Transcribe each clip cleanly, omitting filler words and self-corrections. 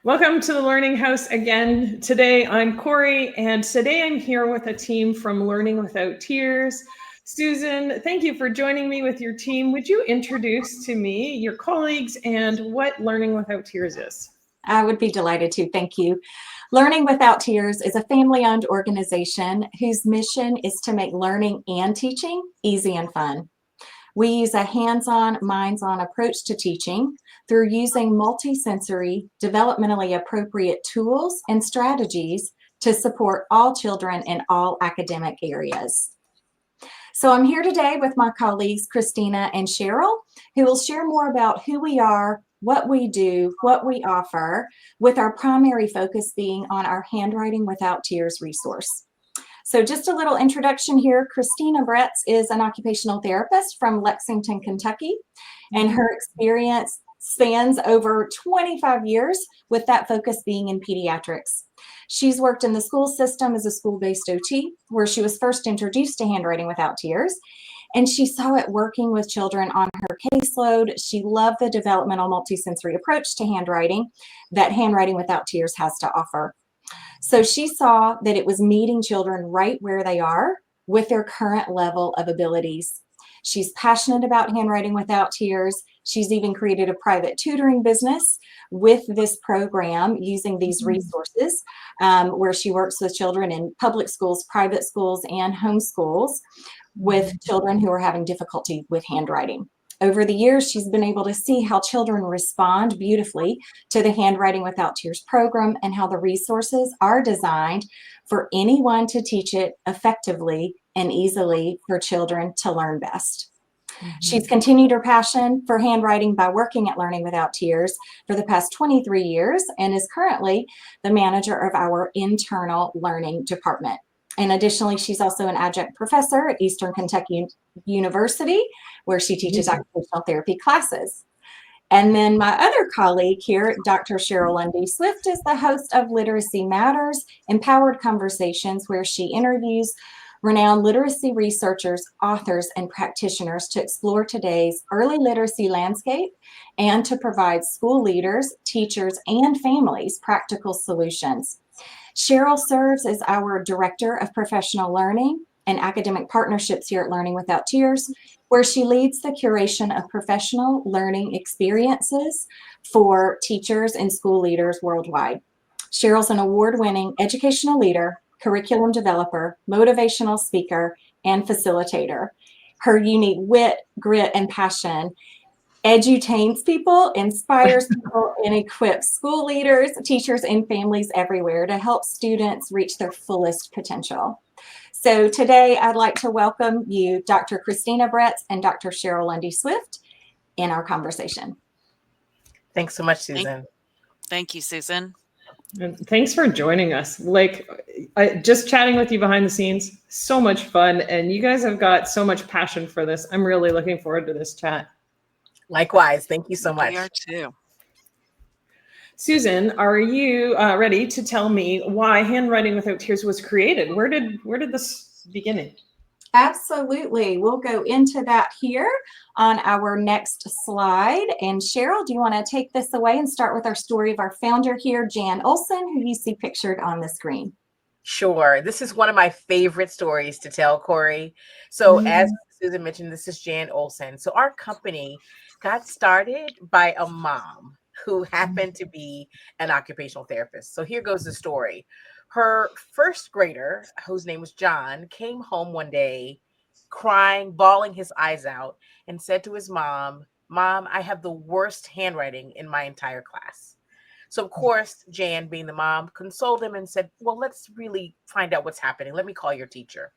Welcome to the Learning House again. Today I'm Corey, and today I'm here with a team from Learning Without Tears. Susan, thank you for joining me with your team. Would you introduce to me your colleagues and what Learning Without Tears is? I would be delighted to. Thank you. Learning Without Tears is a family-owned organization whose mission is to make learning and teaching easy and fun. We use a hands-on, minds-on approach to teaching through using multisensory, developmentally appropriate tools and strategies to support all children in all academic areas. So I'm here today with my colleagues, Christina and Cheryl, who will share more about who we are, what we do, what we offer, with our primary focus being on our Handwriting Without Tears resource. So just a little introduction here. Christina Bretz is an occupational therapist from Lexington, Kentucky, and her experience spans over 25 years, with that focus being in pediatrics. She's worked in the school system as a school-based OT, where she was first introduced to Handwriting Without Tears, and she saw it working with children on her caseload. She loved the developmental multisensory approach to handwriting that Handwriting Without Tears has to offer. So she saw that it was meeting children right where they are with their current level of abilities. She's passionate about Handwriting Without Tears. She's even created a private tutoring business with this program using these resources, where she works with children in public schools, private schools, and homeschools with children who are having difficulty with handwriting. Over the years, she's been able to see how children respond beautifully to the Handwriting Without Tears program and how the resources are designed for anyone to teach it effectively and easily for children to learn best. She's continued her passion for handwriting by working at Learning Without Tears for the past 23 years and is currently the manager of our internal learning department. And additionally, she's also an adjunct professor at Eastern Kentucky University, where she teaches occupational therapy classes. And then my other colleague here, Dr. Cheryl Lundy Swift, is the host of Literacy Matters, Empowered Conversations, where she interviews renowned literacy researchers, authors, and practitioners to explore today's early literacy landscape and to provide school leaders, teachers, and families practical solutions. Cheryl serves as our Director of Professional Learning and Academic Partnerships here at Learning Without Tears, where she leads the curation of professional learning experiences for teachers and school leaders worldwide. Cheryl's an award-winning educational leader, curriculum developer, motivational speaker, and facilitator. Her unique wit, grit, and passion edutains people, inspires people, and equips school leaders, teachers, and families everywhere to help students reach their fullest potential. So today I'd like to welcome you, Dr. Christina Bretz and Dr. Cheryl Lundy Swift, in our conversation. Thanks so much, Susan. Thank you, Susan. And thanks for joining us. Just chatting with you behind the scenes, so much fun. And you guys have got so much passion for this. I'm really looking forward to this chat. Likewise. Thank you so much. We are too. Susan, are you ready to tell me why Handwriting Without Tears was created? Where did this begin? Absolutely. We'll go into that here on our next slide. And Cheryl, do you want to take this away and start with our story of our founder here, Jan Olson, who you see pictured on the screen? Sure. This is one of my favorite stories to tell, Corey. So as Susan mentioned, this is Jan Olson. So our company got started by a mom who happened to be an occupational therapist. So here goes the story. Her first grader, whose name was John, came home one day crying, bawling his eyes out, and said to his mom, "Mom, I have the worst handwriting in my entire class." So of course, Jan, being the mom, consoled him and said, "Well, let's really find out what's happening. Let me call your teacher."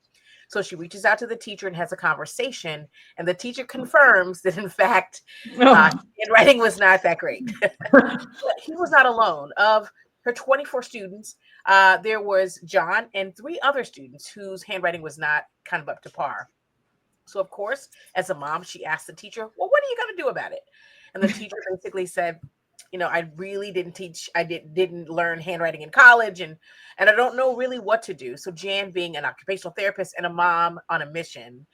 So she reaches out to the teacher and has a conversation, and the teacher confirms that, in fact, handwriting was not that great. But he was not alone. Of her 24 students, there was John and 3 other students whose handwriting was not kind of up to par. So, of course, as a mom, she asked the teacher, "Well, what are you going to do about it?" And the teacher basically said, I really didn't teach, didn't learn handwriting in college, and I don't know really what to do. So Jan, being an occupational therapist and a mom on a mission,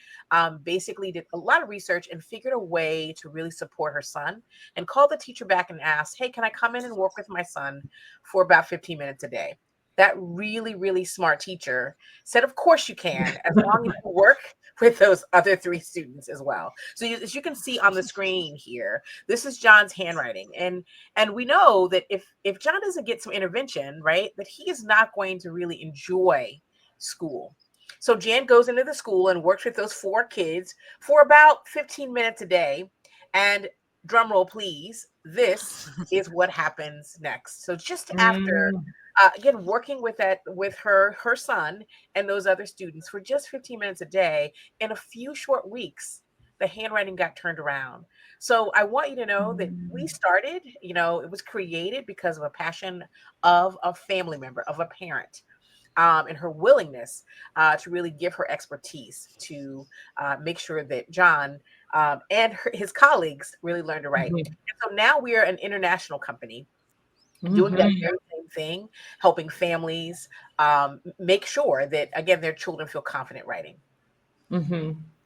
basically did a lot of research and figured a way to really support her son, and called the teacher back and asked, hey, can I come in and work with my son for about 15 minutes a day? That really, really smart teacher said, of course you can, as long as you work with those other 3 students as well. So as you can see on the screen here, this is John's handwriting. And we know that if John doesn't get some intervention, right, that he is not going to really enjoy school. So Jan goes into the school and works with those 4 kids for about 15 minutes a day. And drum roll, please, this is what happens next. So just after again, working with her son and those other students for just 15 minutes a day, in a few short weeks, the handwriting got turned around. So I want you to know that we started, it was created because of a passion of a family member, of a parent, and her willingness to really give her expertise to make sure that John and his colleagues really learned to write. And so now we are an international company doing that very same thing, helping families make sure that, again, their children feel confident writing.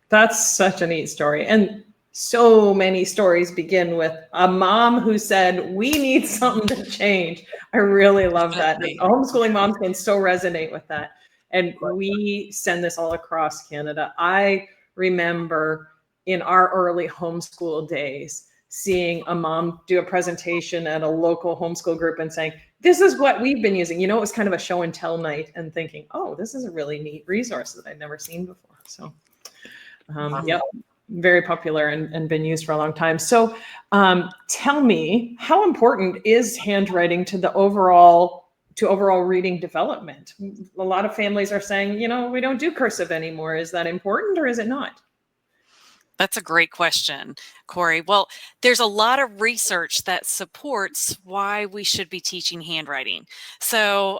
That's such a neat story. And so many stories begin with a mom who said, we need something to change. I really love that. Homeschooling moms can so resonate with that. And we send this all across Canada. I remember in our early homeschool days, seeing a mom do a presentation at a local homeschool group and saying, this is what we've been using. It was kind of a show and tell night, and thinking, oh, this is a really neat resource that I'd never seen before. So, yeah, very popular and been used for a long time. So tell me, how important is handwriting to overall reading development? A lot of families are saying, we don't do cursive anymore. Is that important or is it not? That's a great question, Corey. Well, there's a lot of research that supports why we should be teaching handwriting. So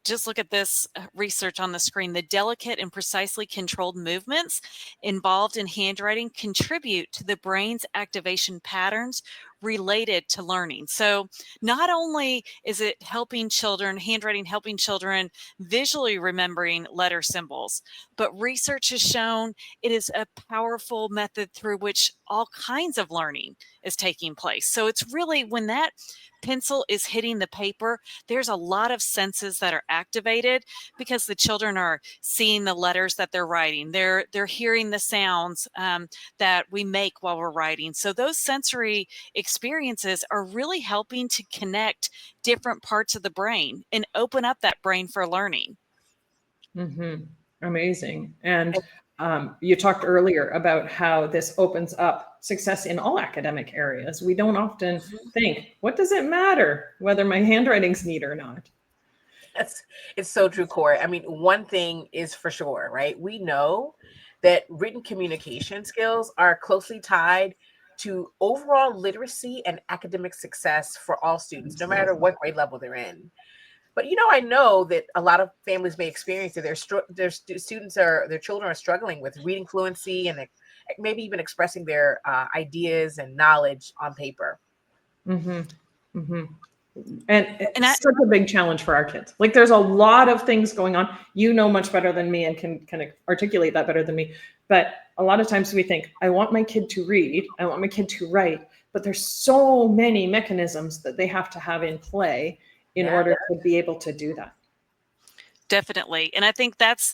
just look at this research on the screen. The delicate and precisely controlled movements involved in handwriting contribute to the brain's activation patterns related to learning. So not only is it handwriting helping children visually remembering letter symbols, but research has shown it is a powerful method through which all kinds of learning is taking place. So it's really, when that pencil is hitting the paper, there's a lot of senses that are activated because the children are seeing the letters that they're writing. They're hearing the sounds that we make while we're writing. So those sensory experiences are really helping to connect different parts of the brain and open up that brain for learning. Amazing. And you talked earlier about how this opens up success in all academic areas. We don't often think, what does it matter whether my handwriting's neat or not? It's so true, Corey. I mean, one thing is for sure, right? We know that written communication skills are closely tied to overall literacy and academic success for all students, no matter what grade level they're in. But I know that a lot of families may experience that their children are struggling with reading fluency and maybe even expressing their ideas and knowledge on paper. And it's such a big challenge for our kids. Like, there's a lot of things going on. Much better than me and can kind of articulate that better than me. But a lot of times we think, I want my kid to read, I want my kid to write, but there's so many mechanisms that they have to have in play in order to be able to do that. Definitely. And I think that's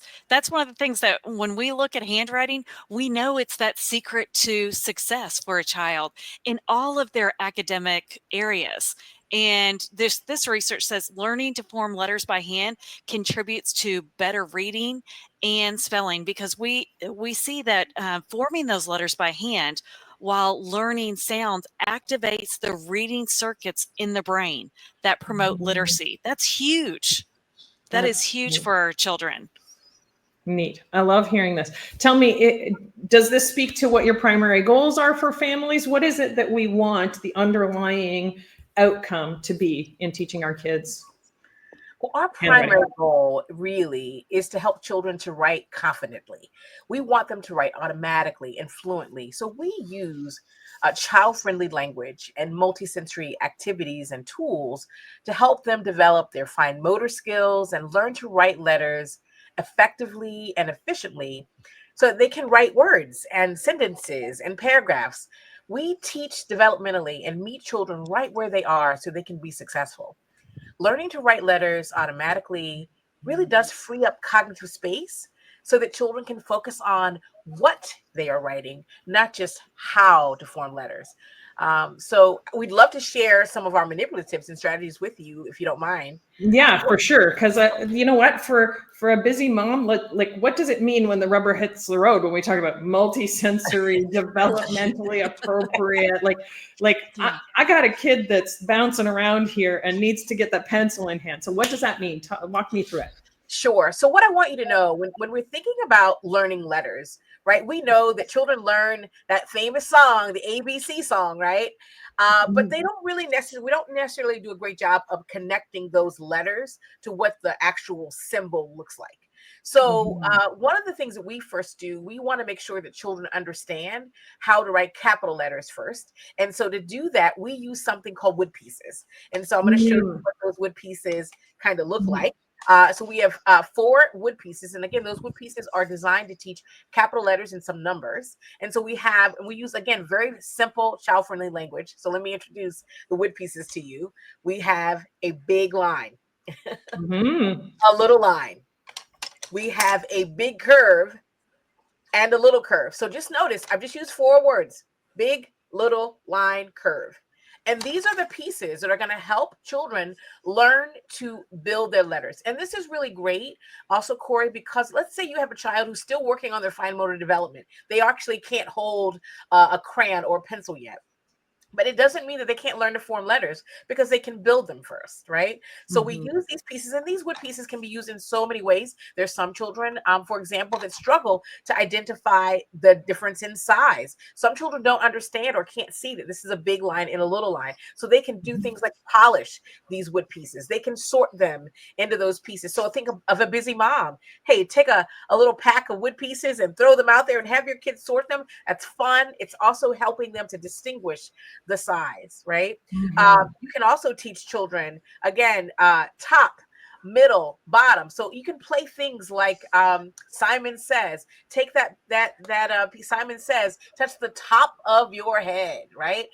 one of the things that when we look at handwriting, we know it's that secret to success for a child in all of their academic areas. And this research says learning to form letters by hand contributes to better reading and spelling, because we see that forming those letters by hand while learning sounds activates the reading circuits in the brain that promote literacy. That's huge. That is huge for our children. Neat. I love hearing this. Tell me, does this speak to what your primary goals are for families? What is it that we want the underlying outcome to be in teaching our kids? Well, our handwriting? primary goal really is to help children to write confidently. We want them to write automatically and fluently. So we use child-friendly language and multisensory activities and tools to help them develop their fine motor skills and learn to write letters effectively and efficiently so that they can write words and sentences and paragraphs. We teach developmentally and meet children right where they are so they can be successful. Learning to write letters automatically really does free up cognitive space so that children can focus on what they are writing, not just how to form letters. So we'd love to share some of our manipulative tips and strategies with you if you don't mind. Yeah, for sure. Because you know what, for a busy mom, like what does it mean when the rubber hits the road? When we talk about multisensory, developmentally appropriate, I got a kid that's bouncing around here and needs to get that pencil in hand. So what does that mean? Walk me through it. Sure. So what I want you to know when we're thinking about learning letters, right? We know that children learn that famous song, the ABC song, right? But they don't really necessarily, we don't necessarily do a great job of connecting those letters to what the actual symbol looks like. So one of the things that we first do, we want to make sure that children understand how to write capital letters first. And so to do that, we use something called wood pieces. And so I'm going to show you what those wood pieces kind of look like. So we have 4 wood pieces. And again, those wood pieces are designed to teach capital letters and some numbers. And so we use, again, very simple child-friendly language. So let me introduce the wood pieces to you. We have a big line, a little line. We have a big curve and a little curve. So just notice, I've just used 4 words: big, little, line, curve. And these are the pieces that are going to help children learn to build their letters. And this is really great also, Corey, because let's say you have a child who's still working on their fine motor development. They actually can't hold a crayon or a pencil yet. But it doesn't mean that they can't learn to form letters because they can build them first, right? So we use these pieces, and these wood pieces can be used in so many ways. There's some children, for example, that struggle to identify the difference in size. Some children don't understand or can't see that this is a big line and a little line. So they can do things like polish these wood pieces. They can sort them into those pieces. So think of a busy mom. Hey, take a little pack of wood pieces and throw them out there and have your kids sort them. That's fun. It's also helping them to distinguish the size, right? You can also teach children, again, top, middle, bottom. So you can play things like Simon Says. Take that Simon Says, touch the top of your head, right?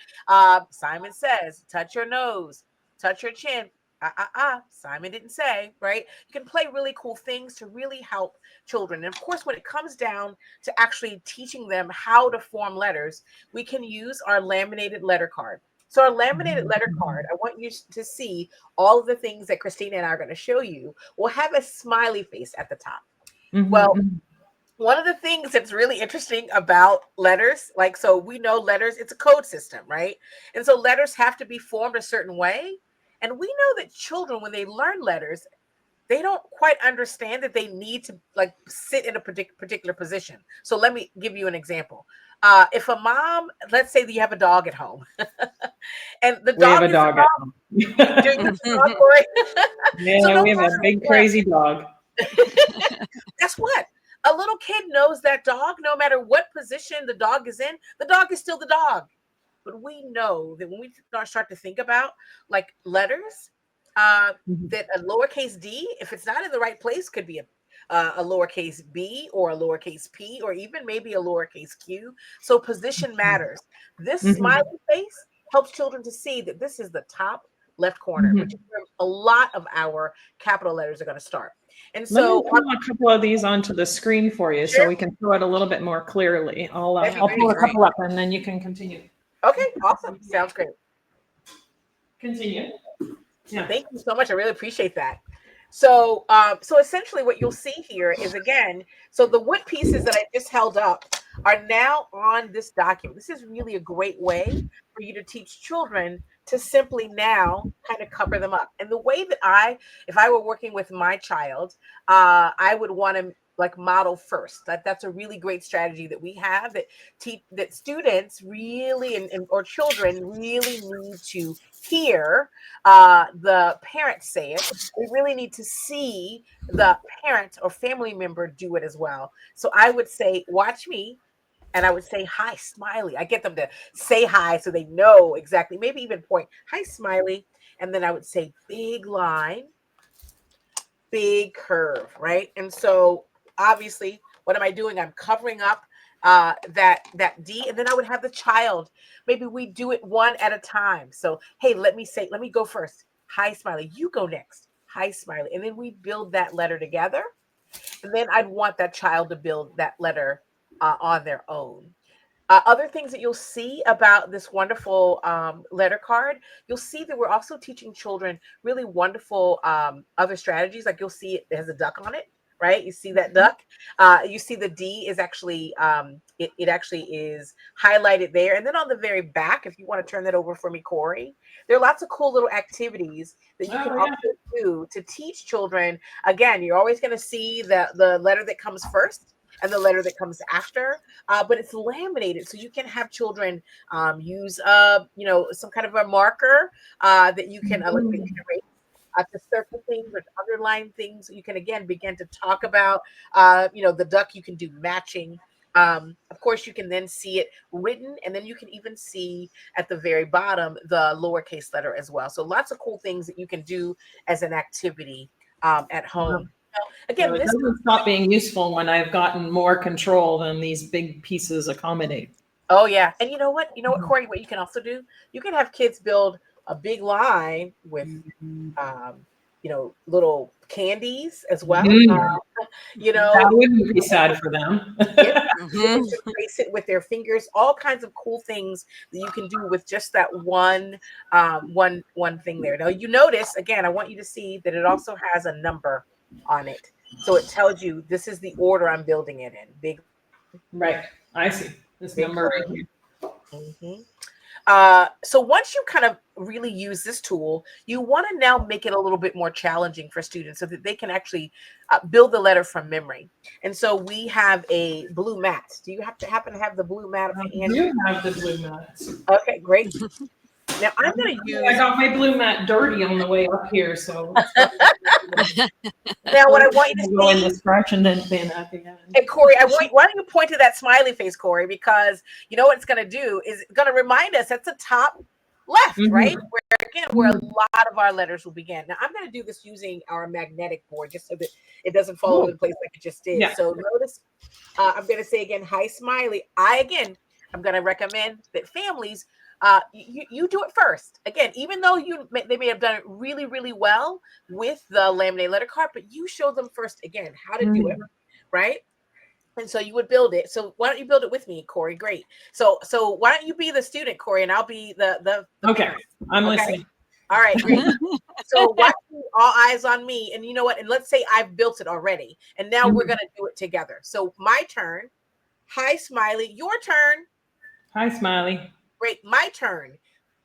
Simon Says, touch your nose, touch your chin. Simon didn't say, right? You can play really cool things to really help children. And of course, when it comes down to actually teaching them how to form letters, we can use our laminated letter card. So our laminated letter card, I want you to see all of the things that Christina and I are going to show you, will have a smiley face at the top. Well, one of the things that's really interesting about letters, so we know letters, it's a code system, right? And so letters have to be formed a certain way. And we know that children, when they learn letters, they don't quite understand that they need to sit in a particular position. So let me give you an example. If a mom, let's say that you have a dog at home, and the dog have a dog at home. Yeah, we have a big crazy dog. Guess what? A little kid knows that dog, no matter what position the dog is in, the dog is still the dog. But we know that when we start to think about letters, that a lowercase d, if it's not in the right place, could be a lowercase b or a lowercase p or even maybe a lowercase q. So position matters. This smiley face helps children to see that this is the top left corner, which is where a lot of our capital letters are going to start. And so let me pull a couple of these onto the screen for you so we can show it a little bit more clearly. I'll pull a couple up and then you can continue. Okay, awesome. Sounds great. Continue. Yeah. Thank you so much. I really appreciate that. So, so essentially what you'll see here is, again, so the wood pieces that I just held up are now on this document. This is really a great way for you to teach children to simply now kind of cover them up. And the way that if I were working with my child, I would want to like model first. That's a really great strategy that we have that students really or children really need to hear the parents say it. They really need to see the parent or family member do it as well. So I would say, watch me. And I would say, hi, Smiley. I get them to say hi so they know exactly, maybe even point, hi, Smiley. And then I would say, big line, big curve, right? And so obviously, what am I doing? I'm covering up that D, and then I would have the child. Maybe we do it one at a time. So, hey, let me go first. Hi, Smiley. You go next. Hi, Smiley. And then we build that letter together. And then I'd want that child to build that letter on their own. Other things that you'll see about this wonderful letter card, you'll see that we're also teaching children really wonderful other strategies. Like you'll see it has a duck on it, right? You see that duck. You see the D is actually, it actually is highlighted there. And then on the very back, if you want to turn that over for me, Corey, there are lots of cool little activities that you can also do to teach children. Again, you're always going to see the letter that comes first and the letter that comes after, but it's laminated, so you can have children use some kind of a marker that you can erase to circle things or to underline things. You can again begin to talk about the duck. You can do matching. Of course, you can then see it written, and then you can even see at the very bottom the lowercase letter as well. So lots of cool things that you can do as an activity at home. Again, it doesn't stop being useful when I've gotten more control than these big pieces accommodate. Oh yeah, and you know what, Corey? What you can also do, you can have kids build a big line with, little candies as well. That wouldn't be sad for them. Yeah, trace it with their fingers. All kinds of cool things that you can do with just that one thing there. Now you notice again, I want you to see that it also has a number on it. So it tells you this is the order I'm building it in. Big. Right. I see. This number right here. So once you kind of really use this tool, you want to now make it a little bit more challenging for students so that they can actually build the letter from memory. And so we have a blue mat. Do you happen to have the blue mat? I do have the blue mat. Okay, great. Now I'm going to use. I got my blue mat dirty on the way up here, so. Now, what I want you to go in the scratch and then at the end. And Corey, why don't you point to that smiley face, Corey? Because you know what it's going to do is it's going to remind us that's the top left, right? Where a lot of our letters will begin. Now, I'm going to do this using our magnetic board just so that it doesn't fall in place like it just did. Yeah. So notice, I'm going to say again, hi, smiley. I'm going to recommend that families. You do it first. Again, even though they may have done it really, really well with the laminated letter card, but you show them first again how to do it, right? And so you would build it. So why don't you build it with me, Corey? Great. So why don't you be the student, Corey, and I'll be the okay. parent. I'm listening. All right, great. So watch all eyes on me, and you know what? And let's say I've built it already, and now we're gonna do it together. So my turn. Hi, Smiley. Your turn. Hi, Smiley. Great. My turn.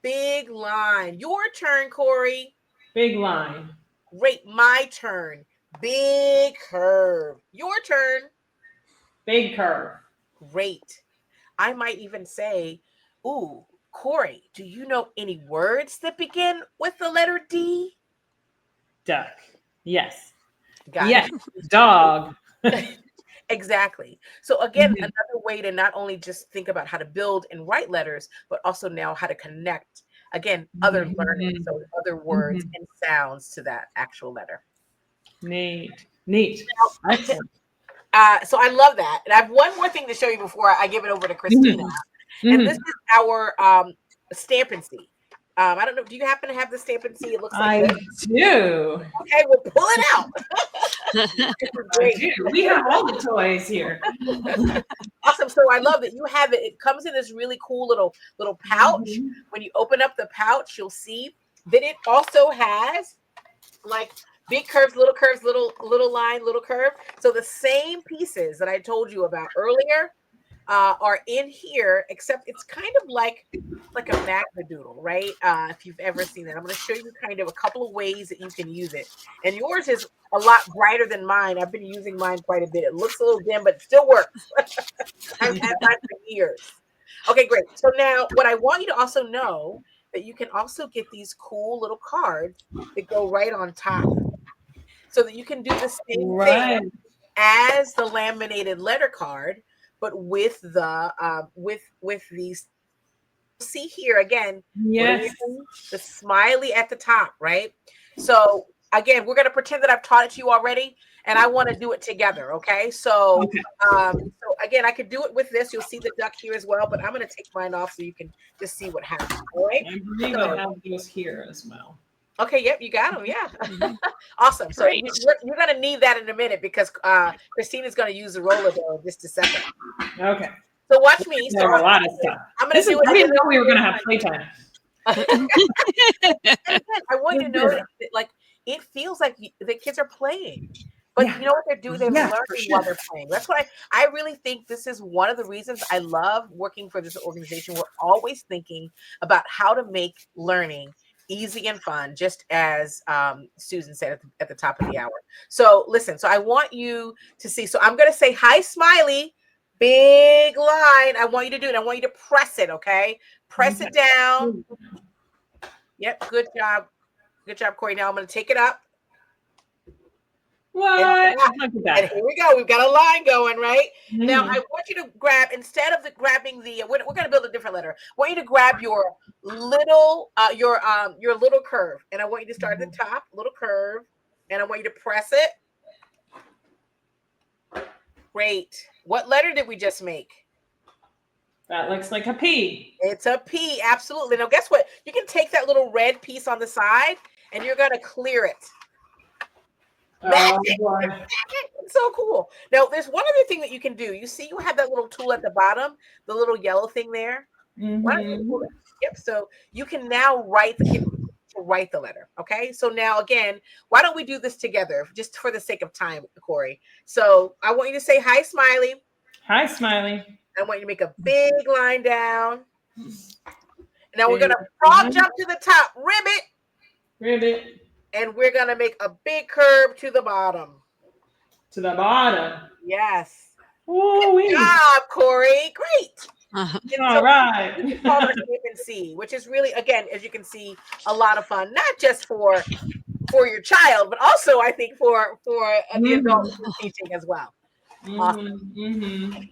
Big line. Your turn, Corey. Big line. Great. My turn. Big curve. Your turn. Big curve. Great. I might even say, ooh, Corey, do you know any words that begin with the letter D? Duck. Yes. Yes. Dog. Exactly. So again, another way to not only just think about how to build and write letters, but also now how to connect, again, other learning, so other words and sounds to that actual letter. Neat. So I love that. And I have one more thing to show you before I give it over to Christina. And this is our Stamp and See. I don't know. Do you happen to have the Stamp and See? It looks like I do. Okay, we'll pull it out. I do. We have all the toys here. Awesome. So I love that you have it. It comes in this really cool little pouch. When you open up the pouch, you'll see that it also has like big curves, little line, little curve. So the same pieces that I told you about earlier, are in here, except it's kind of like a magna doodle, right? If you've ever seen that, I'm going to show you kind of a couple of ways that you can use it. And yours is a lot brighter than mine. I've been using mine quite a bit. It looks a little dim, but it still works. I've had mine for years. Okay, great. So now what I want you to also know that you can also get these cool little cards that go right on top, so that you can do the same thing as the laminated letter card, but with the with these. See here again. Yes. The smiley at the top, right? So again, we're going to pretend that I've taught it to you already, and I want to do it together. Okay. So, so again, I could do it with this. You'll see the duck here as well, but I'm going to take mine off so you can just see what happens. All right. I believe I have those here as well. Okay. Yep. You got them. Yeah. Awesome. So you're going to need that in a minute, because Christina's going to use the roller dough in just a second. Okay. So watch me. So a lot of stuff. I'm going to do it. I didn't know we were going to have playtime. I want you to know that, like, it feels like the kids are playing, but you know what they're doing? They're learning while they're playing. That's why I really think this is one of the reasons I love working for this organization. We're always thinking about how to make learning easy and fun, just as Susan said at the top of the hour. So listen, so I want you to see. So I'm going to say, hi, smiley, big line. I want you to do it. I want you to press it. Okay. Press it down. Yep. Good job. Good job, Corey. Now I'm going to take it up. What? And here we go. We've got a line going, right? Now I want you to grab, instead of grabbing the, we're going to build a different letter. I want you to grab your little curve, and I want you to start at the top, little curve, and I want you to press it. Great. What letter did we just make? That looks like a P. It's a P, absolutely. Now, guess what? You can take that little red piece on the side, and you're going to clear it. It's so cool. Now, there's one other thing that you can do. You see, you have that little tool at the bottom, the little yellow thing there. Yep. So you can now write the letter. Okay. So now, again, why don't we do this together, just for the sake of time, Corey? So I want you to say, hi, smiley. Hi, smiley. I want you to make a big line down. Now we're going to frog jump to the top, ribbit. And we're going to make a big curve to the bottom. To the bottom. Yes. Good job, Corey. Great. All right. It's called a skip and see, which is really, again, as you can see, a lot of fun, not just for your child, but also I think for the adults teaching as well. Awesome.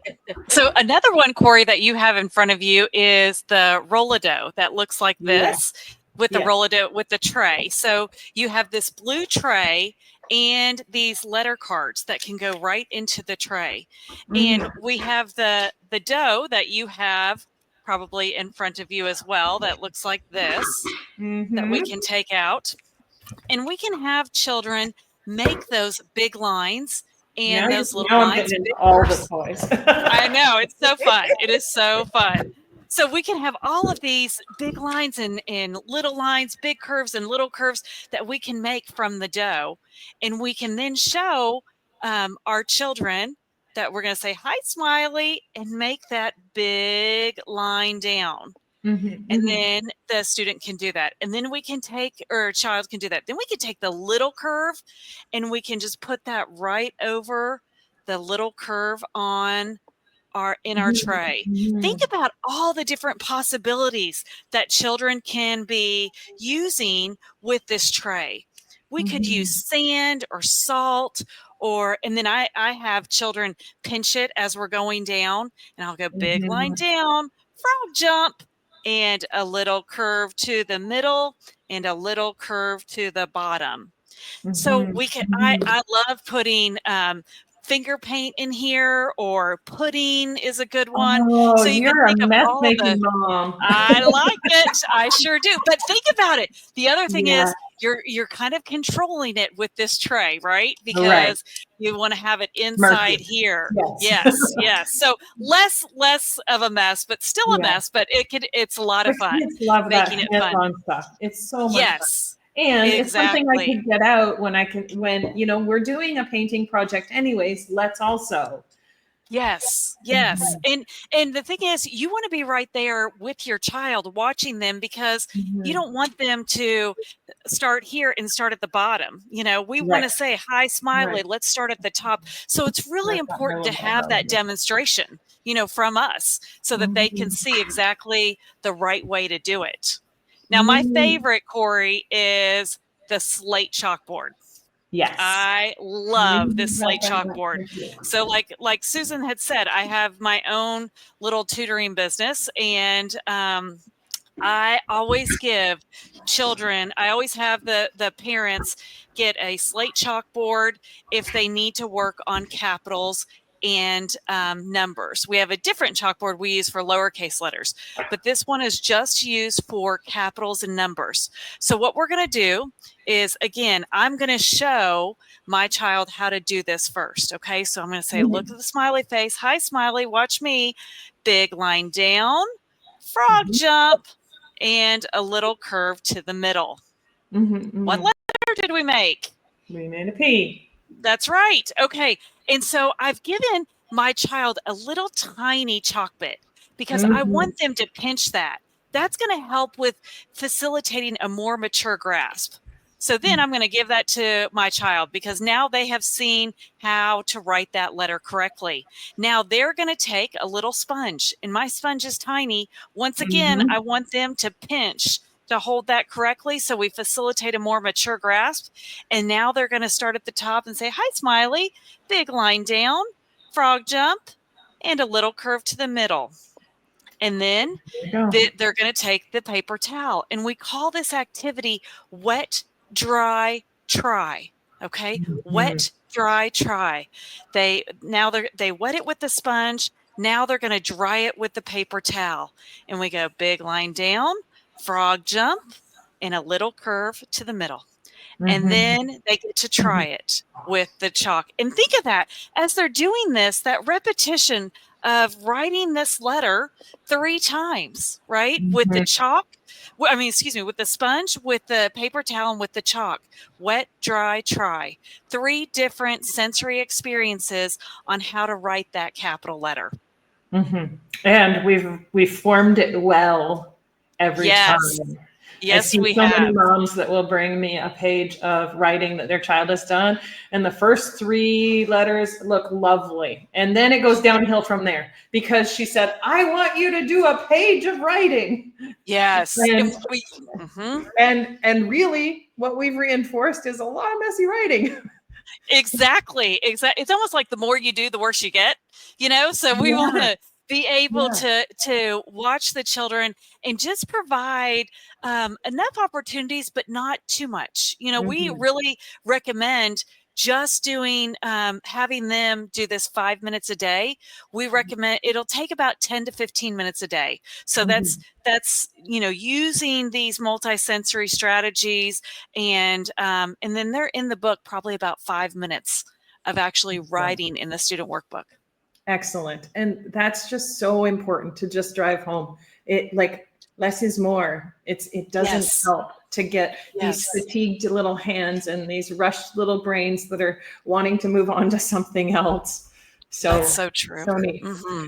So another one, Corey, that you have in front of you is the roll-a-dough that looks like this with the roll-a-dough with the tray. So you have this blue tray and these letter cards that can go right into the tray. And we have the dough that you have probably in front of you as well that looks like this that we can take out. And we can have children make those big lines and those little lines. All the toys. I know, it's so fun. It is so fun. So we can have all of these big lines and little lines, big curves and little curves that we can make from the dough. And we can then show our children that we're going to say, hi, smiley, and make that big line down. And then the student can do that. And then we can take, or a child can do that. Then we can take the little curve and we can just put that right over the little curve on our tray. Think about all the different possibilities that children can be using with this tray. We could use sand or salt, and then I have children pinch it as we're going down, and I'll go big line down, frog jump, and a little curve to the middle and a little curve to the bottom. So we can, I love putting finger paint in here, or pudding is a good one. Oh, so you you're can a mess making mom. I like it. I sure do. But think about it. The other thing is you're kind of controlling it with this tray, right? Because you want to have it inside here. Yes. So less of a mess, but still a mess. But it's a lot of fun. Kids love making that it fun. Stuff. It's so much fun. And it's something I could get out when we're doing a painting project anyways. Let's also Yes, yes. And the thing is, you want to be right there with your child watching them, because you don't want them to start here and start at the bottom. We want Right. to say, hi, Smiley, Right. let's start at the top. So it's really That's not important to really have that demonstration, from us, so that they can see exactly the right way to do it. Now, my favorite, Corey, is the slate chalkboard. Yes. I love this slate chalkboard. So like Susan had said, I have my own little tutoring business, and I always give children, I always have the parents get a slate chalkboard if they need to work on capitals and numbers. We have a different chalkboard we use for lowercase letters, but this one is just used for capitals and numbers. So what we're going to do is, again, I'm going to show my child how to do this first. Okay, so I'm going to say, look at the smiley face. Hi, Smiley, watch me. Big line down, frog jump, and a little curve to the middle. What letter did we make? We made a P. That's right. Okay. And so I've given my child a little tiny chalk bit because I want them to pinch that. That's going to help with facilitating a more mature grasp. So then I'm going to give that to my child, because now they have seen how to write that letter correctly. Now they're going to take a little sponge, and my sponge is tiny. Once again, I want them to pinch to hold that correctly, so we facilitate a more mature grasp. And now they're going to start at the top and say, hi, Smiley, big line down, frog jump, and a little curve to the middle. And then they're going to take the paper towel. And we call this activity wet, dry, try. Okay? Wet, dry, try. They wet it with the sponge. Now they're going to dry it with the paper towel. And we go big line down, frog jump, and a little curve to the middle. And then they get to try it with the chalk. And think of that, as they're doing this, that repetition of writing this letter 3 times, right? With the chalk, with the sponge, with the paper towel, and with the chalk. Wet, dry, try. 3 different sensory experiences on how to write that capital letter. And we've formed it well every time. Yes, I see we so have. many moms that will bring me a page of writing that their child has done, and the first 3 letters look lovely, and then it goes downhill from there, because she said, I want you to do a page of writing. Yes. And really what we've reinforced is a lot of messy writing. Exactly. It's almost like the more you do, the worse you get, so we want to be able to watch the children and just provide enough opportunities, but not too much. We really recommend just doing, having them do this 5 minutes a day. We recommend it'll take about 10 to 15 minutes a day. So that's using these multisensory strategies, and then they're in the book probably about 5 minutes of actually writing in the student workbook. Excellent. And that's just so important to just drive home. It, like, less is more. It doesn't help to get these fatigued little hands and these rushed little brains that are wanting to move on to something else. So that's so true. So neat.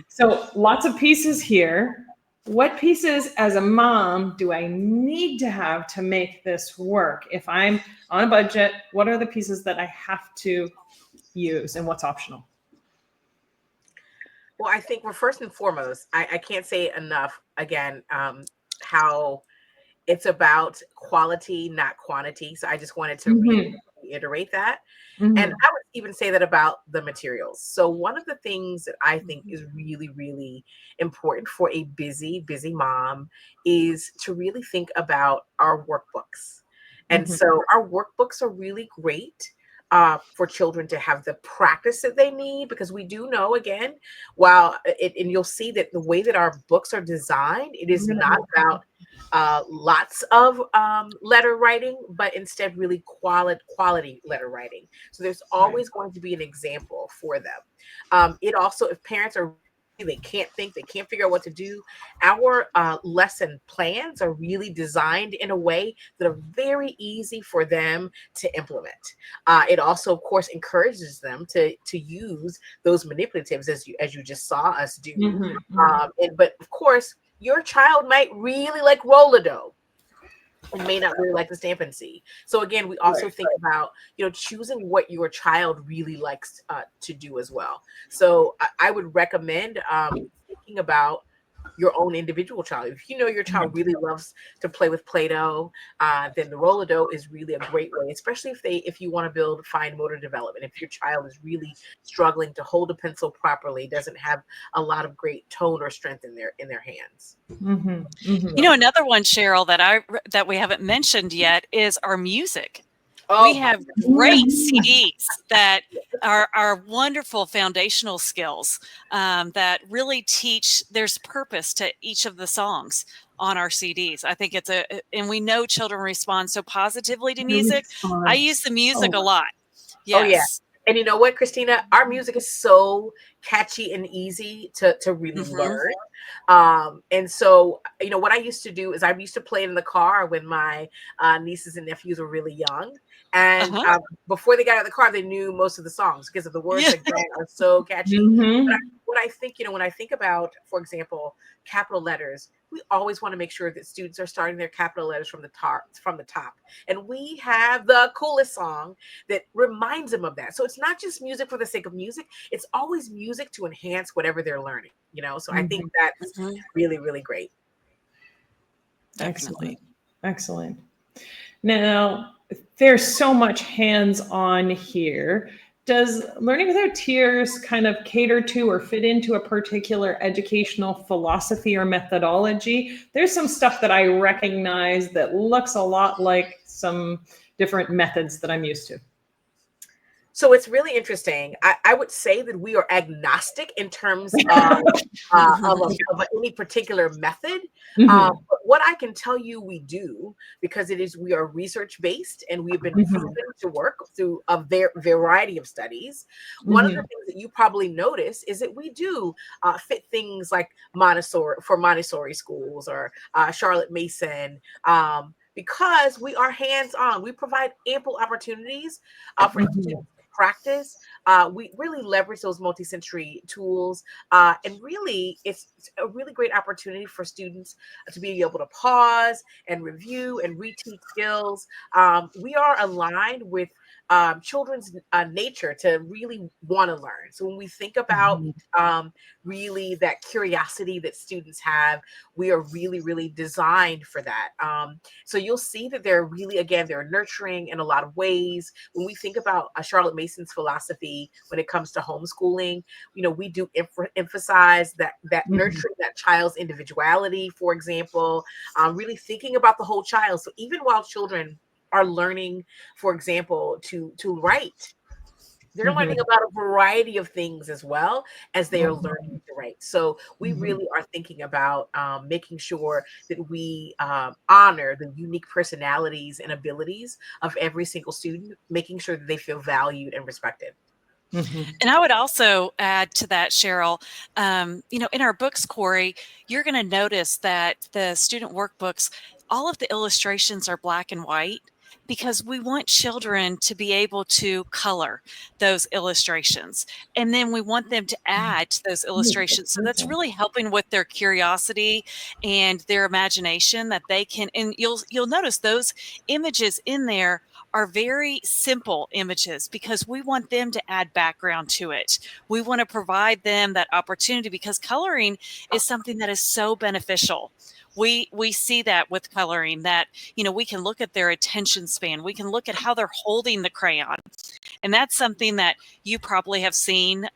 So lots of pieces here. What pieces as a mom do I need to have to make this work? If I'm on a budget, what are the pieces that I have to use, and what's optional? Well, I think we're first and foremost, I can't say enough again, how it's about quality, not quantity. So I just wanted to reiterate that. And I would even say that about the materials. So one of the things that I think is really, really important for a busy mom is to really think about our workbooks. And so our workbooks are really great for children to have the practice that they need, because we do know, again, and you'll see that the way that our books are designed, it is not about lots of letter writing, but instead really quality letter writing. So there's always going to be an example for them. It also, if parents are they can't think, they can't figure out what to do, our lesson plans are really designed in a way that are very easy for them to implement. It also, of course, encourages them to use those manipulatives as you just saw us do. But of course, your child might really like roller dough and may not really like the stamp and see. So again, we also think about, choosing what your child really likes to do as well. So I would recommend thinking about your own individual child. If you know your child really loves to play with Play-Doh, then the roller dough is really a great way, especially if you want to build fine motor development. If your child is really struggling to hold a pencil properly, doesn't have a lot of great tone or strength in their hands. Another one, Cheryl, that we haven't mentioned yet is our music. Oh, we have great CDs that are wonderful foundational skills that really teach. There's purpose to each of the songs on our CDs. I think and we know children respond so positively to music. I use the music a lot. Yes. Oh, yeah. And you know what, Christina? Our music is so catchy and easy to really learn. And so, what I used to do is I used to play it in the car when my nieces and nephews were really young. And before they got out of the car, they knew most of the songs because of the words again are so catchy. But I think, when I think about, for example, capital letters, we always want to make sure that students are starting their capital letters from the top. And we have the coolest song that reminds them of that. So it's not just music for the sake of music. It's always music to enhance whatever they're learning, So I think that's really, really great. Definitely. Excellent. Now, there's so much hands-on here. Does Learning Without Tears kind of cater to or fit into a particular educational philosophy or methodology? There's some stuff that I recognize that looks a lot like some different methods that I'm used to. So it's really interesting. I would say that we are agnostic in terms of any particular method. But what I can tell you we do, because we are research-based and we've been proven to work through a variety of studies. One of the things that you probably notice is that we do fit things like Montessori schools or Charlotte Mason, because we are hands-on. We provide ample opportunities for students practice. We really leverage those multi-sensory tools, and really it's a really great opportunity for students to be able to pause and review and reteach skills. We are aligned with children's nature to really want to learn. So when we think about really that curiosity that students have, we are really, really designed for that. So you'll see that they're nurturing in a lot of ways. When we think about Charlotte Mason's philosophy when it comes to homeschooling, we do emphasize that nurturing that child's individuality, for example, really thinking about the whole child. So even while children are learning, for example, to write, they're learning about a variety of things as well as they are learning to write. So we really are thinking about making sure that we honor the unique personalities and abilities of every single student, making sure that they feel valued and respected. And I would also add to that, Cheryl, in our books, Corey, you're going to notice that the student workbooks, all of the illustrations are black and white, because we want children to be able to color those illustrations. And then we want them to add to those illustrations. So that's really helping with their curiosity and their imagination, that they can, and you'll notice those images in there are very simple images, because we want them to add background to it. We want to provide them that opportunity, because coloring is something that is so beneficial. We see that with coloring, that, we can look at their attention span. We can look at how they're holding the crayon. And that's something that you probably have seen,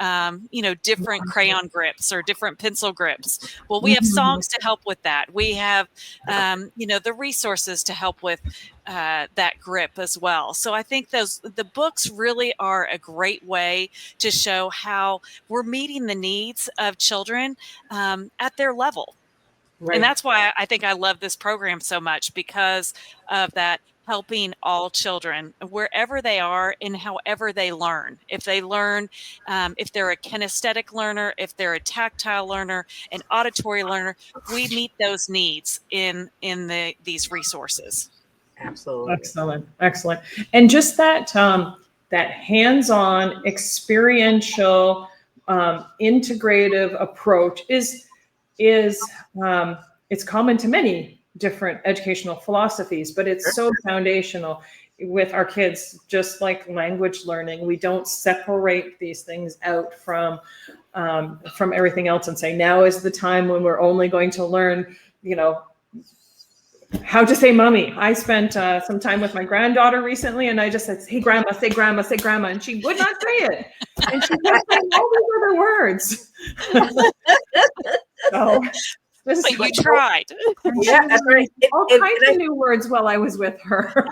different crayon grips or different pencil grips. Well, we have songs to help with that. We have, the resources to help with that grip as well. So I think the books really are a great way to show how we're meeting the needs of children at their level. Right. And that's why I think I love this program so much, because of that helping all children wherever they are and however they learn. If they learn, if they're a kinesthetic learner, if they're a tactile learner, an auditory learner, we meet those needs in these resources. Absolutely. Excellent, excellent. And just that that hands-on, experiential, integrative approach is it's common to many different educational philosophies, but it's so foundational with our kids. Just like language learning, we don't separate these things out from everything else and say now is the time when we're only going to learn, how to say mommy. I spent some time with my granddaughter recently, and I just said, "Hey, grandma, say grandma, say grandma," and she would not say it, and she kept saying all these other words. So, but you tried. Yeah, that's right. All kinds of new words while I was with her.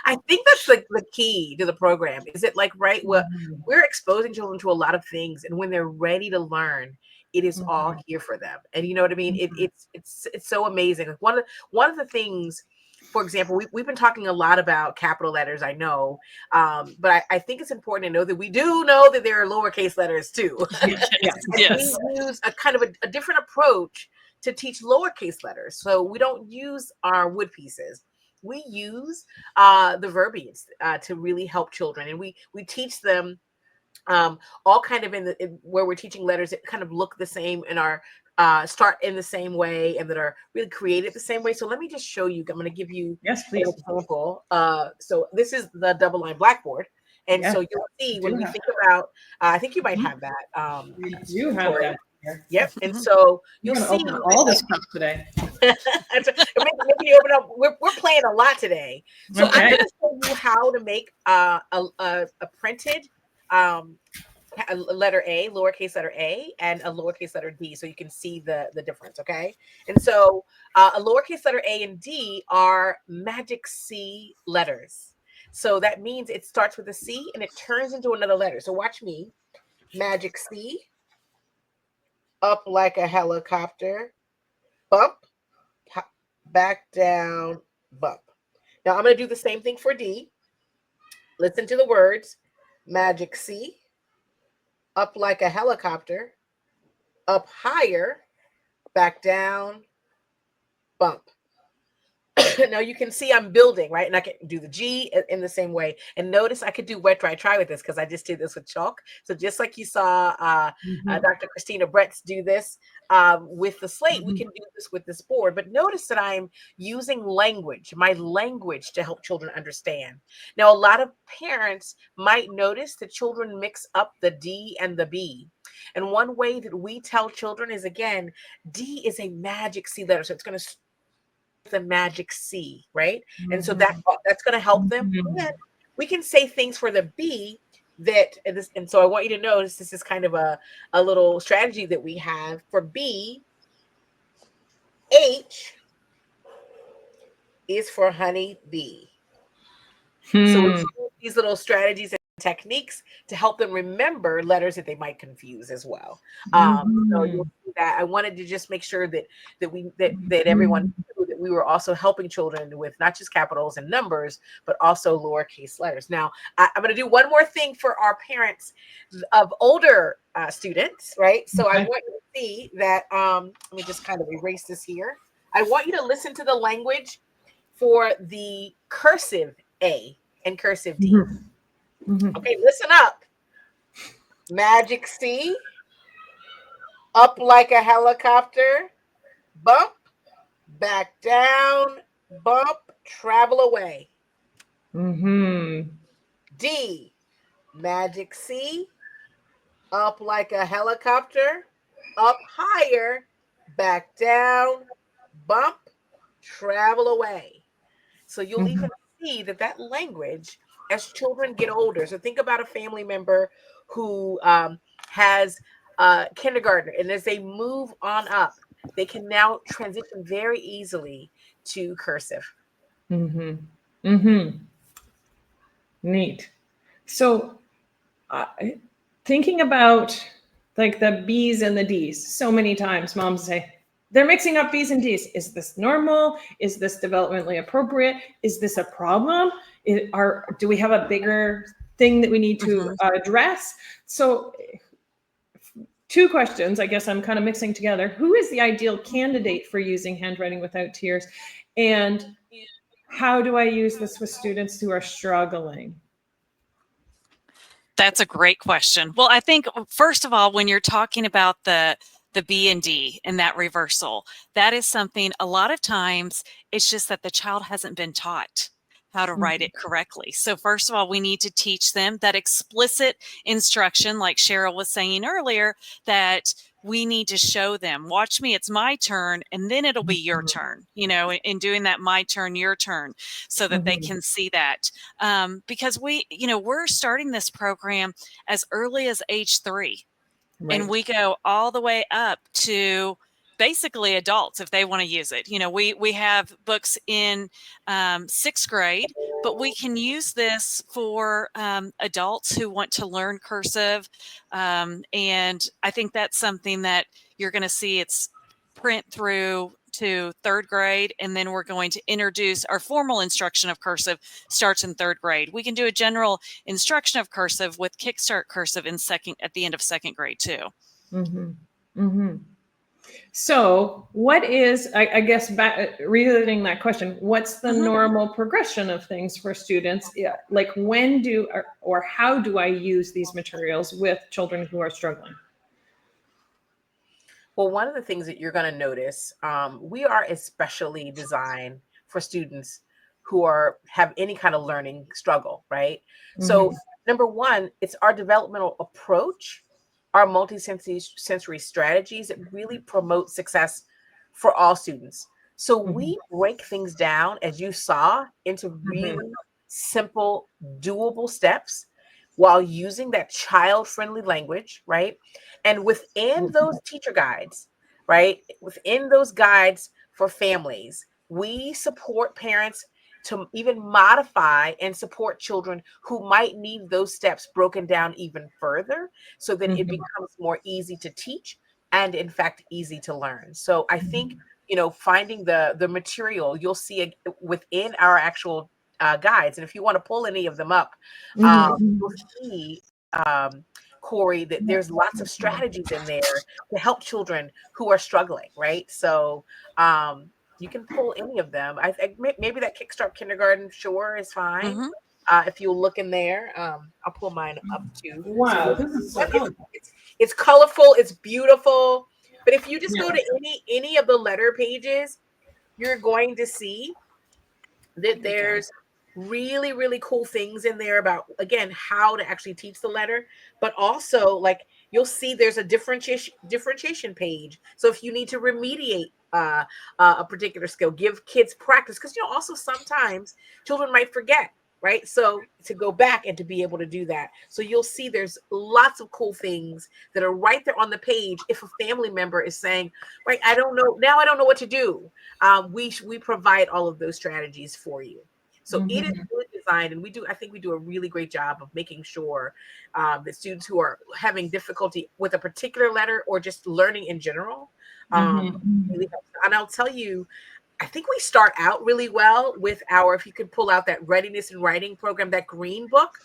I think that's the key to the program. Is it like, right? Well, we're exposing children to a lot of things, and when they're ready to learn, it is all here for them. And you know what I mean? It's so amazing. Like one of the things, for example, we've been talking a lot about capital letters, I know, but I think it's important to know that we do know that there are lowercase letters too. Yes. We use a kind of a different approach to teach lowercase letters. So we don't use our wood pieces. We use the verbiage to really help children, and we teach them all kind of where we're teaching letters that kind of look the same and are start in the same way and that are really created the same way. So let me just show you. I'm going to give you Yes, an please. example. So this is the double line blackboard, and so you'll see when we think about. I think you might have that. We do have that here. Yep, and so you'll see open all this stuff today. Maybe you open up. We're playing a lot today, so I'm going to show you how to make a printed a letter A, lowercase letter A, and a lowercase letter D, so you can see the difference. Okay, and so a lowercase letter A and D are magic C letters. So that means it starts with a C and it turns into another letter. So watch me, magic C, up like a helicopter, bump, back down, bump. Now I'm going to do the same thing for D. Listen to the words, magic C, up like a helicopter, up higher, back down, bump. Now you can see I'm building, right? And I can do the G in the same way. And notice I could do wet, dry, try with this because I just did this with chalk. So just like you saw Dr. Christina Bretz do this with the slate, we can do this with this board. But notice that I'm using language, my language, to help children understand. Now, a lot of parents might notice that children mix up the D and the B. And one way that we tell children is, again, D is a magic C letter. So it's going to the magic C, right? And so that's going to help them. We can say things for the B that, and so I want you to notice this is kind of a little strategy that we have for B. H is for honey bee. So we use these little strategies and techniques to help them remember letters that they might confuse as well. So you'll see that I wanted to just make sure that everyone knew that we were also helping children with not just capitals and numbers, but also lowercase letters. Now, I'm going to do one more thing for our parents of older students, right? So I want you to see that, let me just kind of erase this here. I want you to listen to the language for the cursive A and cursive D. Okay, listen up. Magic C, up like a helicopter, bump, back down, bump, travel away. D, magic C, up like a helicopter, up higher, back down, bump, travel away. So you'll even see that language as children get older. So think about a family member who has kindergarten, and as they move on up, they can now transition very easily to cursive. Neat. So thinking about like the B's and the D's, so many times moms say, they're mixing up B's and D's. Is this normal? Is this developmentally appropriate? Is this a problem? Do we have a bigger thing that we need to address? So 2 questions, I guess I'm kind of mixing together. Who is the ideal candidate for using handwriting without tears? And how do I use this with students who are struggling? That's a great question. Well, I think first of all, when you're talking about the B and D and that reversal, that is something a lot of times it's just that the child hasn't been taught how to write it correctly. So first of all, we need to teach them that explicit instruction, like Cheryl was saying earlier, that we need to show them, watch me, it's my turn, and then it'll be your turn, in doing that my turn, your turn, so that they can see that. Because we're starting this program as early as age 3. Right. And we go all the way up to basically adults if they want to use it. We have books in 6th grade, but we can use this for adults who want to learn cursive. And I think that's something that you're going to see. It's print through to 3rd grade, and then we're going to introduce our formal instruction of cursive starts in 3rd grade. We can do a general instruction of cursive with Kickstart Cursive at the end of 2nd grade too. So what is, I guess, revisiting that question, what's the normal progression of things for students? Yeah, like when or how do I use these materials with children who are struggling? Well, one of the things that you're going to notice, we are especially designed for students who have any kind of learning struggle, right? So number one, it's our developmental approach, our multi-sensory strategies that really promote success for all students. So we break things down, as you saw, into really simple, doable steps while using that child-friendly language, right? And within those teacher guides, right? Within those guides for families, we support parents to even modify and support children who might need those steps broken down even further so that it becomes more easy to teach and in fact easy to learn. So I think, finding the material, you'll see it within our actual guides. And if you want to pull any of them up, you'll see, Corey, that there's lots of strategies in there to help children who are struggling, right? So you can pull any of them. I maybe that Kickstart Kindergarten, sure, is fine. If you look in there, I'll pull mine up too. Wow, So this is so cool. it's colorful, it's beautiful. But if you just go to any of the letter pages, you're going to see that there's really, really cool things in there about, again, how to actually teach the letter, but also like you'll see there's a differentiation page. So if you need to remediate a particular skill, give kids practice, because also sometimes children might forget, right? So to go back and to be able to do that. So you'll see there's lots of cool things that are right there on the page. If a family member is saying, right, I don't know what to do, we provide all of those strategies for you. So it is really designed, and I think we do a really great job of making sure that students who are having difficulty with a particular letter or just learning in general, really helps. And I'll tell you, I think we start out really well with if you could pull out that readiness and writing program, that green book.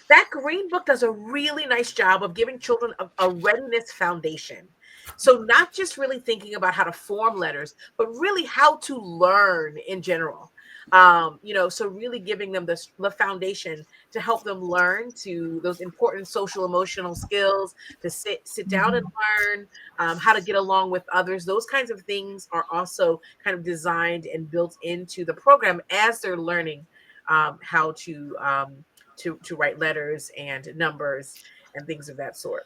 That green book does a really nice job of giving children a readiness foundation. So not just really thinking about how to form letters, but really how to learn in general. So really giving them the foundation to help them learn to those important social emotional skills, to sit down and learn, how to get along with others. Those kinds of things are also kind of designed and built into the program as they're learning how to write letters and numbers and things of that sort.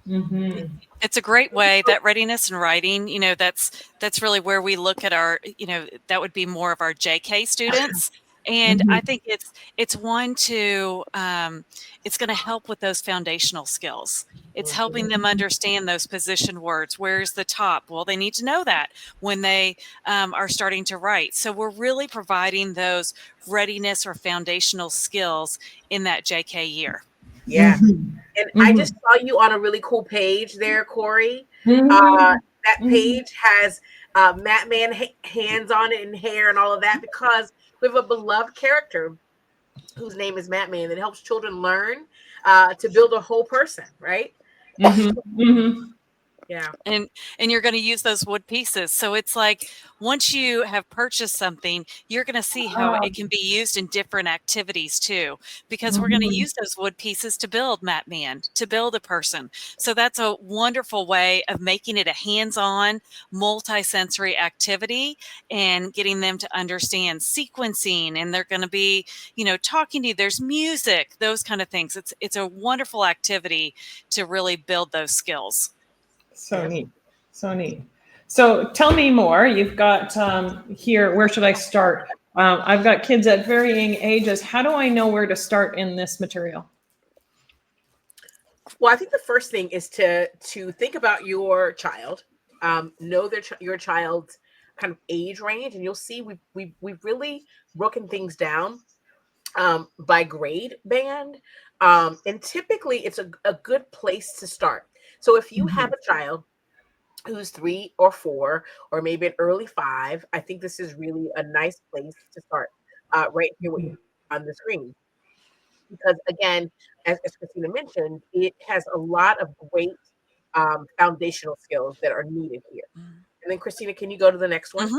It's a great way, that readiness and writing, that's really where we look at our, that would be more of our JK students. And I think it's one to, it's going to help with those foundational skills. It's helping them understand those position words. Where's the top? Well, they need to know that when they are starting to write. So we're really providing those readiness or foundational skills in that JK year. Yeah. And I just saw you on a really cool page there, Corey. That that page has Matt Man hands on it and hair and all of that, because we have a beloved character whose name is Matt Man that helps children learn to build a whole person, right? Yeah. And you're going to use those wood pieces. So it's like once you have purchased something, you're going to see how it can be used in different activities too, because we're going to use those wood pieces to build Matt Man, to build a person. So that's a wonderful way of making it a hands-on, multi-sensory activity and getting them to understand sequencing. And they're going to be, talking to you. There's music, those kind of things. It's a wonderful activity to really build those skills. So neat. So neat. So tell me more. You've got here, where should I start? I've got kids at varying ages. How do I know where to start in this material? Well, I think the first thing is to think about your child, know your child's kind of age range, and you'll see we've really broken things down by grade band, and typically it's a good place to start. So if you have a child who's 3 or 4 or maybe an early 5, I think this is really a nice place to start, right here on the screen. Because again, as Christina mentioned, it has a lot of great foundational skills that are needed here. And then Christina, can you go to the next one?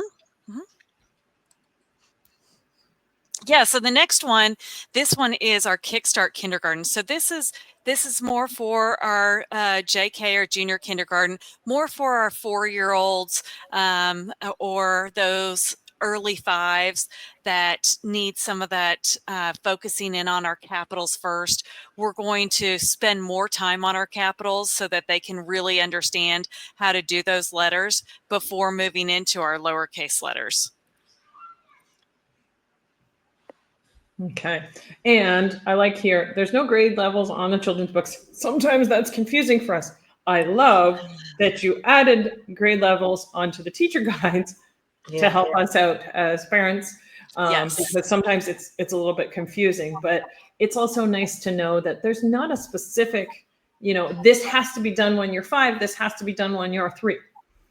Yeah, so the next one, this one is our Kickstart Kindergarten. So this is more for our JK or junior kindergarten, more for our 4-year-olds or those early 5s that need some of that focusing in on our capitals first. We're going to spend more time on our capitals so that they can really understand how to do those letters before moving into our lowercase letters. Okay. And I like here, there's no grade levels on the children's books. Sometimes that's confusing for us. I love that you added grade levels onto the teacher guides to help us out as parents. Because sometimes it's a little bit confusing, but it's also nice to know that there's not a specific, this has to be done when you're 5, this has to be done when you're 3.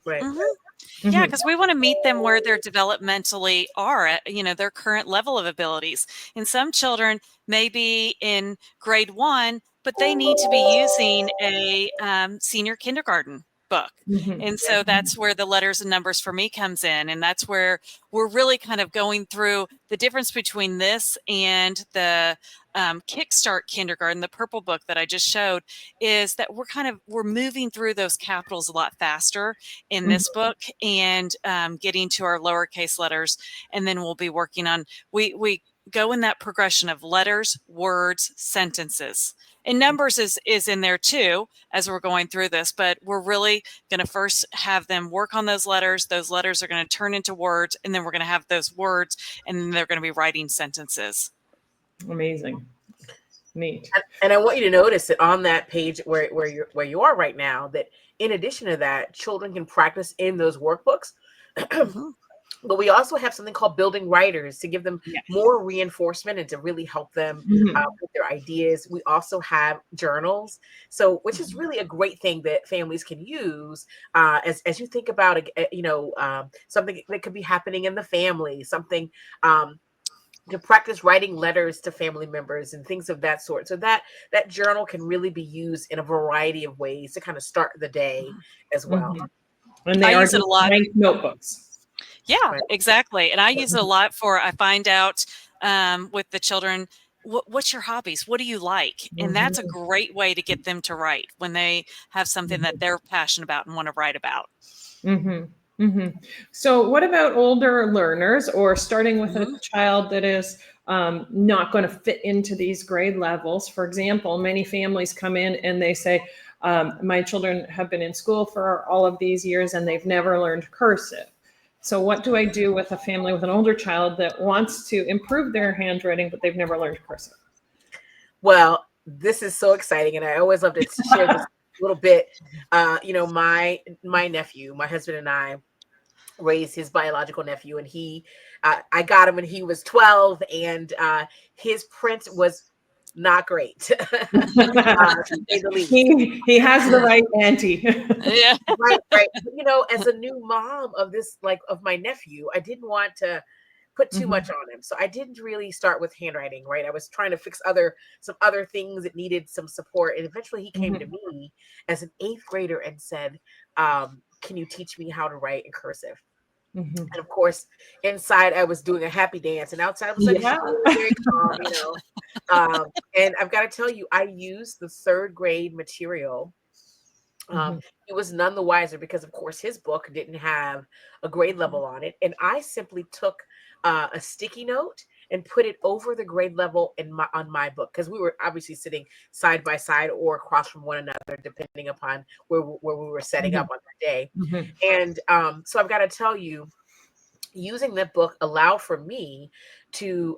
Right. Yeah, because we want to meet them where they're developmentally are at, their current level of abilities. And some children may be in grade 1, but they need to be using a senior kindergarten book. And so that's where the letters and numbers for me comes in. And that's where we're really kind of going through the difference between this and the Kickstart Kindergarten, the purple book that I just showed, is that we're moving through those capitals a lot faster in this book and getting to our lowercase letters. And then we'll be working on, we go in that progression of letters, words, sentences. And numbers is in there too as we're going through this, but we're really going to first have them work on those letters. Those letters are going to turn into words, and then we're going to have those words, and then they're going to be writing sentences. Amazing. Neat. And I want you to notice that on that page where you are right now, that in addition to that, children can practice in those workbooks. But we also have something called building writers to give them more reinforcement and to really help them with their ideas. We also have journals, so which is really a great thing that families can use as you think about something that could be happening in the family, something to practice writing letters to family members and things of that sort. So that journal can really be used in a variety of ways to kind of start the day as well. And they use it a lot. Notebooks. Yeah, exactly. And I use it a lot I find out with the children, what's your hobbies? What do you like? And that's a great way to get them to write when they have something that they're passionate about and want to write about. So what about older learners, or starting with a child that is not going to fit into these grade levels? For example, many families come in and they say, my children have been in school for all of these years and they've never learned cursive. So what do I do with a family with an older child that wants to improve their handwriting, but they've never learned cursive? Well, this is so exciting. And I always love to share this little bit. My nephew, my husband and I raised his biological nephew, and I got him when he was 12, and his print was not great, to say the least. He has the right auntie. Yeah. Right, right. But, you know, as a new mom of this, like of my nephew, I didn't want to put too much on him. So I didn't really start with handwriting, right? I was trying to fix some other things that needed some support. And eventually he came to me as an 8th grader and said, can you teach me how to write in cursive? And of course, inside I was doing a happy dance, and outside I was like, Yeah. very calm, you know. And I've got to tell you, I used the 3rd grade material. He was none the wiser because, of course, his book didn't have a grade level on it. And I simply took a sticky note and put it over the grade level on my book, because we were obviously sitting side by side or across from one another, depending upon where we were setting up on that day. And so I've got to tell you, using that book allowed for me to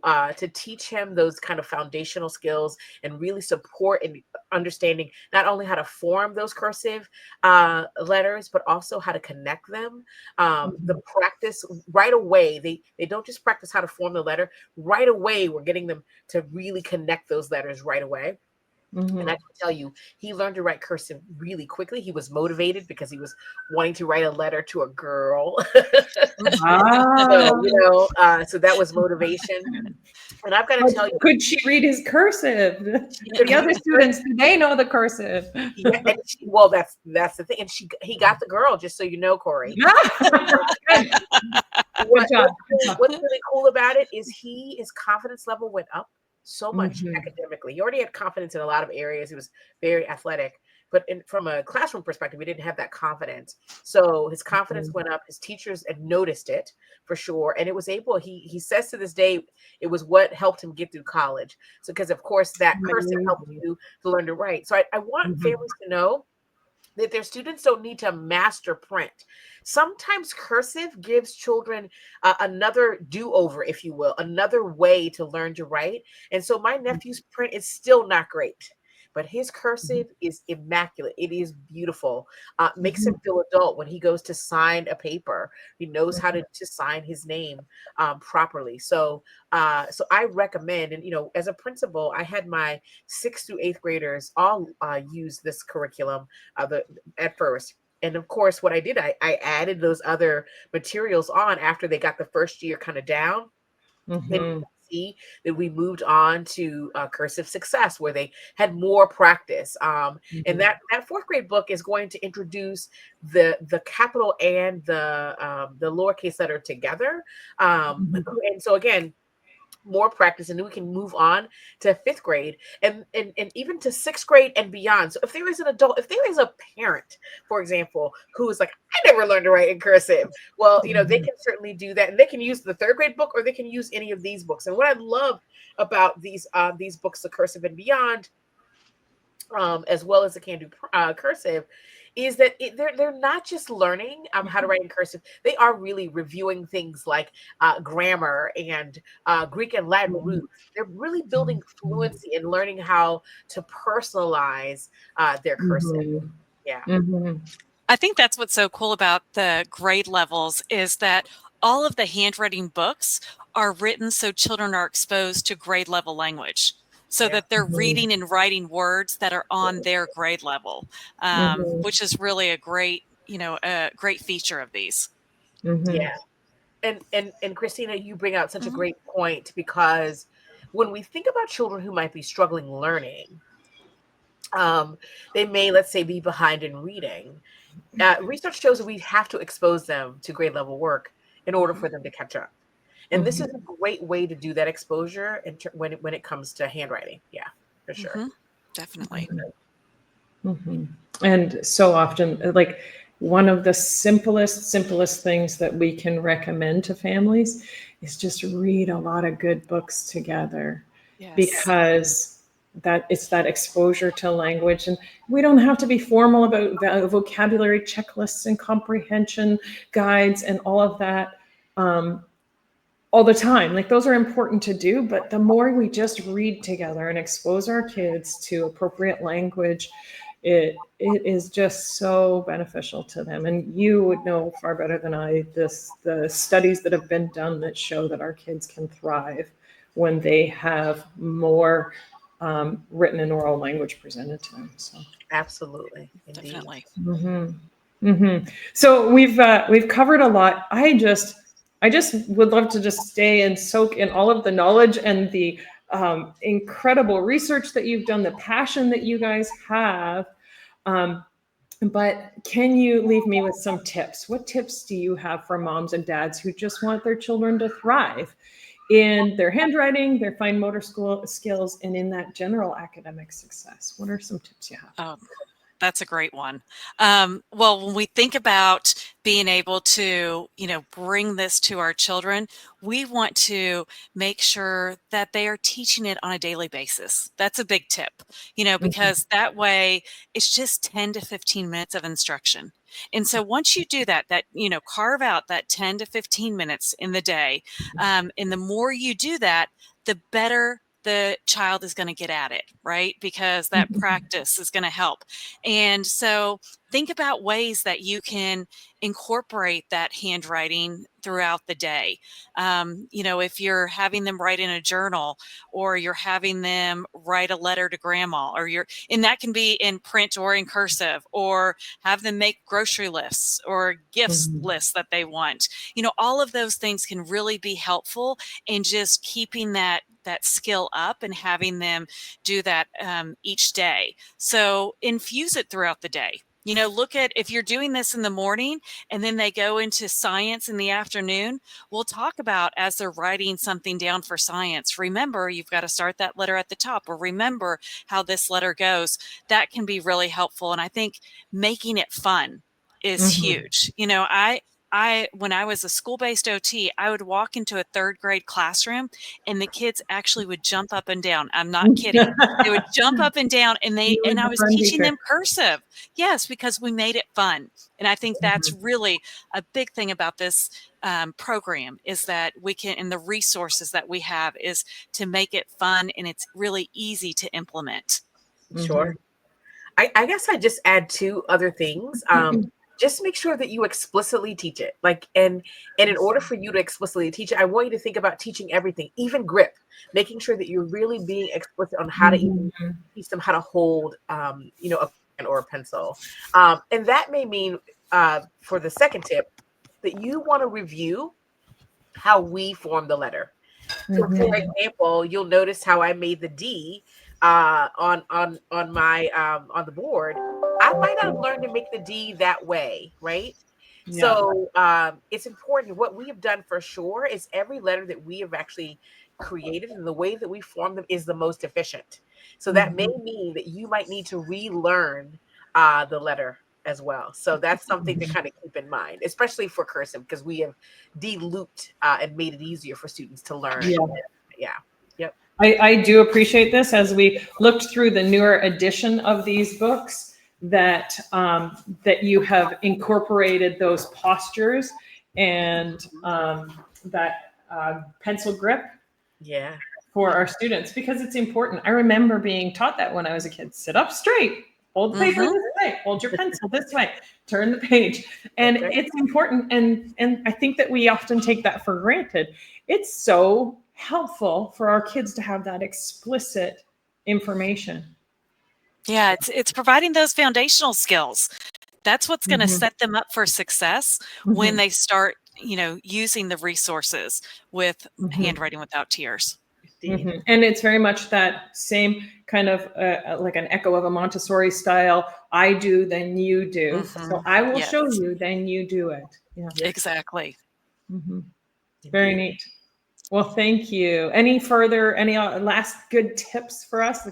teach him those kind of foundational skills and really support and understanding not only how to form those cursive letters, but also how to connect them. The practice right away, they don't just practice how to form the letter right away. We're getting them to really connect those letters right away. And I can tell you, he learned to write cursive really quickly. He was motivated because he was wanting to write a letter to a girl. So, you know, so that was motivation. And I've got to tell you, could she read his cursive? The other students, do they know the cursive? yeah, and well, that's the thing. And he got the girl, just so you know, Corey. Good job. What's really cool about it is his confidence level went up so much academically. He already had confidence in a lot of areas. He was very athletic, but from a classroom perspective, he didn't have that confidence. So his confidence went up. His teachers had noticed it for sure, and it was able. He says to this day, it was what helped him get through college. So because of course that cursive helped you to learn to write. So I want families to know that their students don't need to master print. Sometimes cursive gives children another do-over, if you will, another way to learn to write. And so my nephew's print is still not great, but his cursive is immaculate. It is beautiful. Makes him feel adult when he goes to sign a paper. He knows how to sign his name properly. So I recommend, and you know, as a principal, I had my 6th through 8th graders all use this curriculum at first. And of course, what I did, I added those other materials on after they got the first year kind of down. Then see that we moved on to cursive success, where they had more practice. And that 4th grade book is going to introduce the capital and the lowercase letter together. And so again, more practice, and then we can move on to 5th grade and even to 6th grade and beyond. So if there is an adult, if there is a parent, for example, who is like, I never learned to write in cursive, well, you know, they can certainly do that, and they can use the 3rd grade book, or they can use any of these books. And what I love about these books, the cursive and beyond, as well as the Can Do cursive, is that they're not just learning how to write in cursive. They are really reviewing things like grammar and Greek and Latin roots. They're really building fluency and learning how to personalize their cursive. Yeah. I think that's what's so cool about the grade levels, is that all of the handwriting books are written so children are exposed to grade level language, so that they're reading and writing words that are on their grade level, which is really a great, a great feature of these. Yeah. And Christina, you bring out such a great point, because when we think about children who might be struggling learning, they may, let's say, be behind in reading. Research shows that we have to expose them to grade level work in order for them to catch up. And this is a great way to do that exposure when it comes to handwriting. Yeah, for sure. Definitely. And so often, like, one of the simplest things that we can recommend to families is just read a lot of good books together. Yes. Because it's that exposure to language, and we don't have to be formal about vocabulary checklists and comprehension guides and all of that all the time. Like, those are important to do, but the more we just read together and expose our kids to appropriate language, it is just so beneficial to them. And you would know far better than I the studies that have been done that show that our kids can thrive when they have more written and oral language presented to them. So Absolutely. Indeed. Definitely. So we've covered a lot. I just would love to just stay and soak in all of the knowledge and the incredible research that you've done, the passion that you guys have. But can you leave me with some tips? What tips do you have for moms and dads who just want their children to thrive in their handwriting, their fine motor skills, and in that general academic success? What are some tips you have? Oh, that's a great one. Well, when we think about being able to, bring this to our children, we want to make sure that they are teaching it on a daily basis. That's a big tip, because that way it's just 10 to 15 minutes of instruction. And so once you do that, carve out that 10 to 15 minutes in the day. And the more you do that, the better the child is going to get at it, right? Because that practice is going to help. And so think about ways that you can incorporate that handwriting throughout the day. If you're having them write in a journal, or you're having them write a letter to grandma, and that can be in print or in cursive, or have them make grocery lists or gifts lists that they want. All of those things can really be helpful in just keeping that skill up and having them do that each day. So infuse it throughout the day. Look at, if you're doing this in the morning and then they go into science in the afternoon, we'll talk about, as they're writing something down for science, remember, you've got to start that letter at the top, or remember how this letter goes. That can be really helpful. And I think making it fun is huge. When I was a school-based OT, I would walk into a third grade classroom and the kids actually would jump up and down. I'm not kidding. They would jump up and down, and I was teaching them cursive. Yes, because we made it fun. And I think that's really a big thing about this program, is that we can, and the resources that we have, is to make it fun, and it's really easy to implement. Sure. I guess I just add two other things. Just make sure that you explicitly teach it. And in order for you to explicitly teach it, I want you to think about teaching everything, even grip, making sure that you're really being explicit on how to even teach them how to hold, a pen or a pencil. And that may mean, for the second tip, that you want to review how we form the letter. So, for example, you'll notice how I made the D on the board. I might not have learned to make the D that way, right? Yeah. So it's important. What we have done for sure is every letter that we have actually created and the way that we form them is the most efficient. So that may mean that you might need to relearn the letter as well. So that's something to kind of keep in mind, especially for cursive, because we have de-looped and made it easier for students to learn. Yeah. Yep. I do appreciate this, as we looked through the newer edition of these books, that you have incorporated those postures and that pencil grip for our students, because it's important. I remember being taught that when I was a kid: sit up straight, hold the paper this way, hold your pencil this way, turn the page. And it's important. And I think that we often take that for granted. It's so helpful for our kids to have that explicit information. Yeah, it's providing those foundational skills. That's what's going to set them up for success when they start, using the resources with Handwriting Without Tears. And it's very much that same kind of like an echo of a Montessori style. I do, then you do. So I will show you, then you do it. Yeah. Exactly. Very neat. Well, thank you. Any last good tips for us?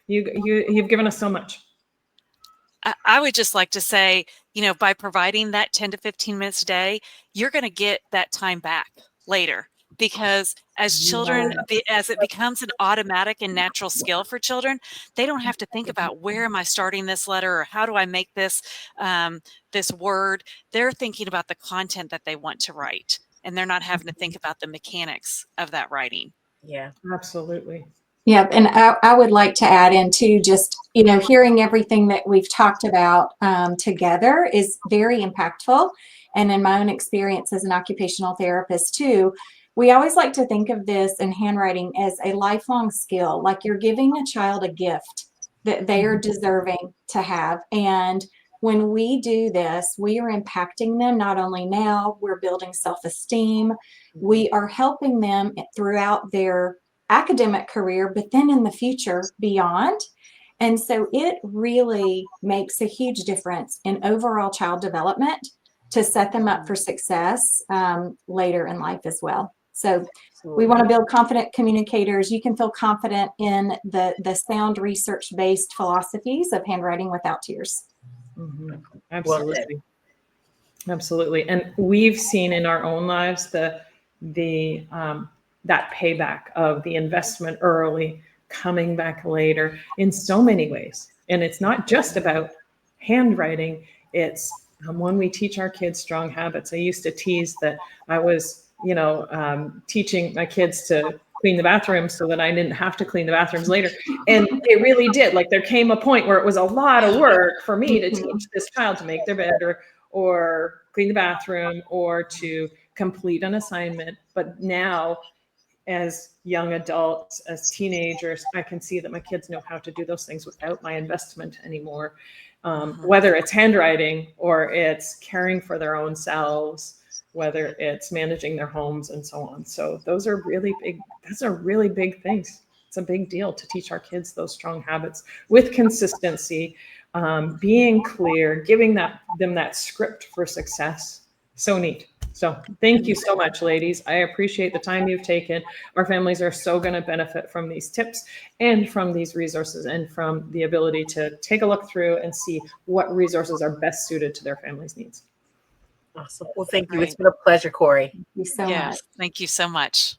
You've given us so much. I would just like to say, by providing that 10 to 15 minutes a day, you're going to get that time back later, because as children, as it becomes an automatic and natural skill for children, they don't have to think about, where am I starting this letter, or how do I make this this word. They're thinking about the content that they want to write, and they're not having to think about the mechanics of that writing. Yeah, absolutely. Yeah, and I would like to add in too, just, hearing everything that we've talked about together is very impactful. and in my own experience as an occupational therapist too, we always like to think of this in handwriting as a lifelong skill, like you're giving a child a gift that they are deserving to have. And when we do this, we are impacting them not only now, we're building self-esteem, we are helping them throughout their academic career, but then in the future beyond. And so it really makes a huge difference in overall child development to set them up for success later in life as well. So we want to build confident communicators. You can feel confident in the sound research-based philosophies of handwriting without tears. Absolutely. Absolutely. And we've seen in our own lives that payback of the investment early coming back later in so many ways. And it's not just about handwriting. It's when we teach our kids strong habits. I used to tease that I was, teaching my kids to clean the bathrooms so that I didn't have to clean the bathrooms later. And it really did. Like there came a point where it was a lot of work for me to teach this child to make their bed or clean the bathroom or to complete an assignment. But now, as young adults, as teenagers, I can see that my kids know how to do those things without my investment anymore. Whether it's handwriting or it's caring for their own selves, whether it's managing their homes and so on. So those are really big things. It's a big deal to teach our kids those strong habits with consistency, being clear, giving them that script for success. So neat. So thank you so much, ladies. I appreciate the time you've taken. Our families are so going to benefit from these tips and from these resources and from the ability to take a look through and see what resources are best suited to their family's needs. Awesome. Well, thank you. It's been a pleasure, Corey. Thank you so Yes, much. thank you so much.